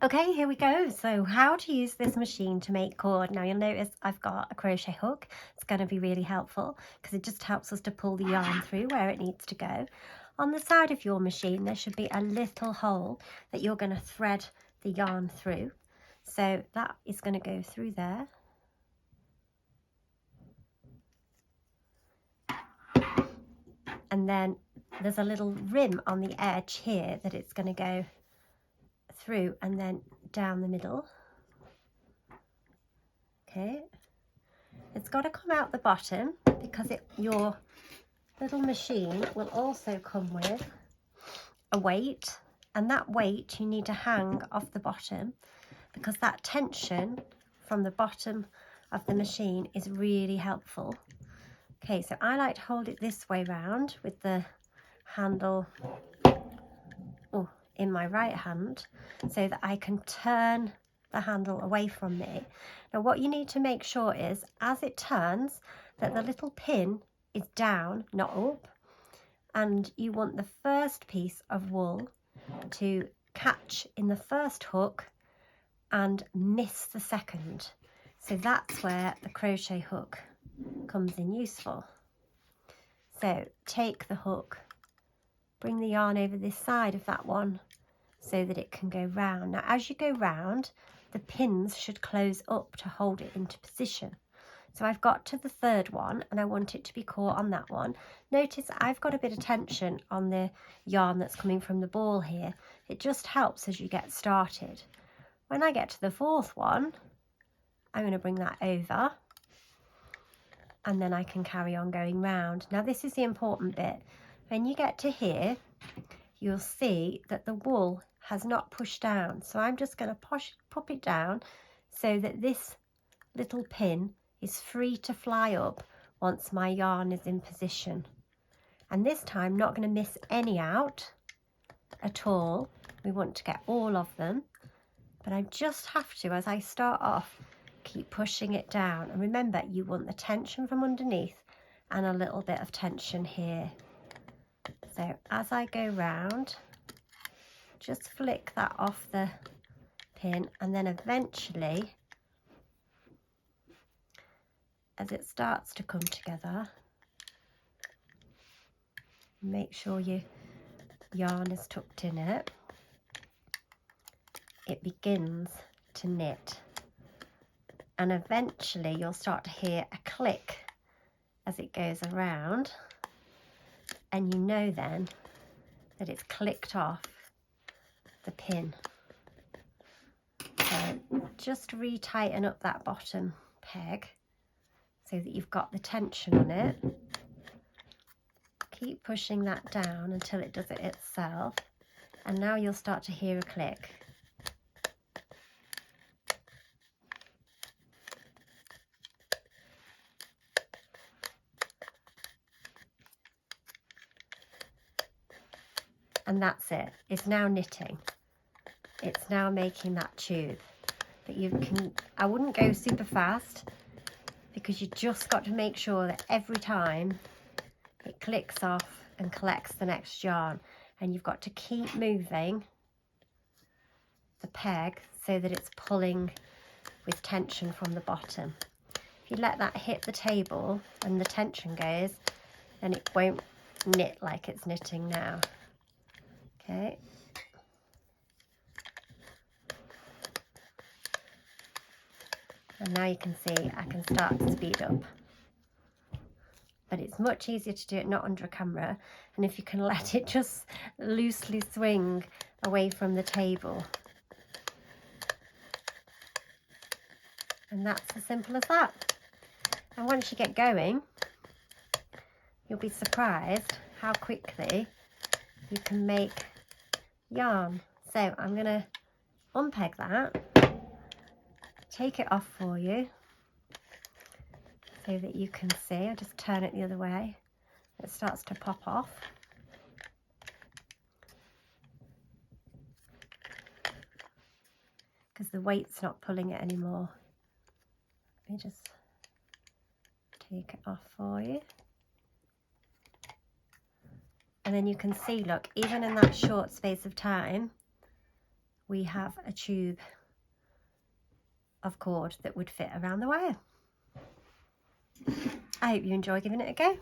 Okay, here we go. So how to use this machine to make cord. Now you'll notice I've got a crochet hook. It's going to be really helpful because it just helps us to pull the yarn through where it needs to go. On the side of your machine there should be a little hole that you're going to thread the yarn through. So that is going to go through there. And then there's a little rim on the edge here that it's going to go through and then down the middle. Okay, it's got to come out the bottom because your little machine will also come with a weight, and that weight you need to hang off the bottom because that tension from the bottom of the machine is really helpful. Okay, so I like to hold it this way round with the handle in my right hand so that I can turn the handle away from me. Now what you need to make sure is as it turns that the little pin is down, not up, and you want the first piece of wool to catch in the first hook and miss the second. So that's where the crochet hook comes in useful. So take the hook, bring the yarn over this side of that one so that it can go round. Now as you go round, the pins should close up to hold it into position. So I've got to the third one and I want it to be caught on that one. Notice I've got a bit of tension on the yarn that's coming from the ball here. It just helps as you get started. When I get to the fourth one, I'm going to bring that over and then I can carry on going round. Now this is the important bit. When you get to here, you'll see that the wool has not pushed down. So I'm just going to pop it down so that this little pin is free to fly up once my yarn is in position. And this time, not going to miss any out at all. We want to get all of them. But I just have to, as I start off, keep pushing it down. And remember, you want the tension from underneath and a little bit of tension here. So as I go round, just flick that off the pin and then eventually, as it starts to come together, make sure your yarn is tucked in it. It begins to knit and eventually you'll start to hear a click as it goes around, and you know then that it's clicked off the pin. So just re-tighten up that bottom peg so that you've got the tension on it. Keep pushing that down until it does it itself, and now you'll start to hear a click. And that's it. It's now knitting. It's now making that tube. But you can, I wouldn't go super fast because you just got to make sure that every time it clicks off and collects the next yarn, and you've got to keep moving the peg so that it's pulling with tension from the bottom. If you let that hit the table and the tension goes, then it won't knit like it's knitting now. Okay. And now you can see I can start to speed up. But it's much easier to do it not under a camera, and if you can let it just loosely swing away from the table. And that's as simple as that. And once you get going, you'll be surprised how quickly you can make yarn. So I'm going to unpeg that, take it off for you so that you can see. I'll just turn it the other way. It starts to pop off. Because the weight's not pulling it anymore. Let me just take it off for you. And then you can see, look, even in that short space of time, we have a tube of cord that would fit around the wire. I hope you enjoy giving it a go.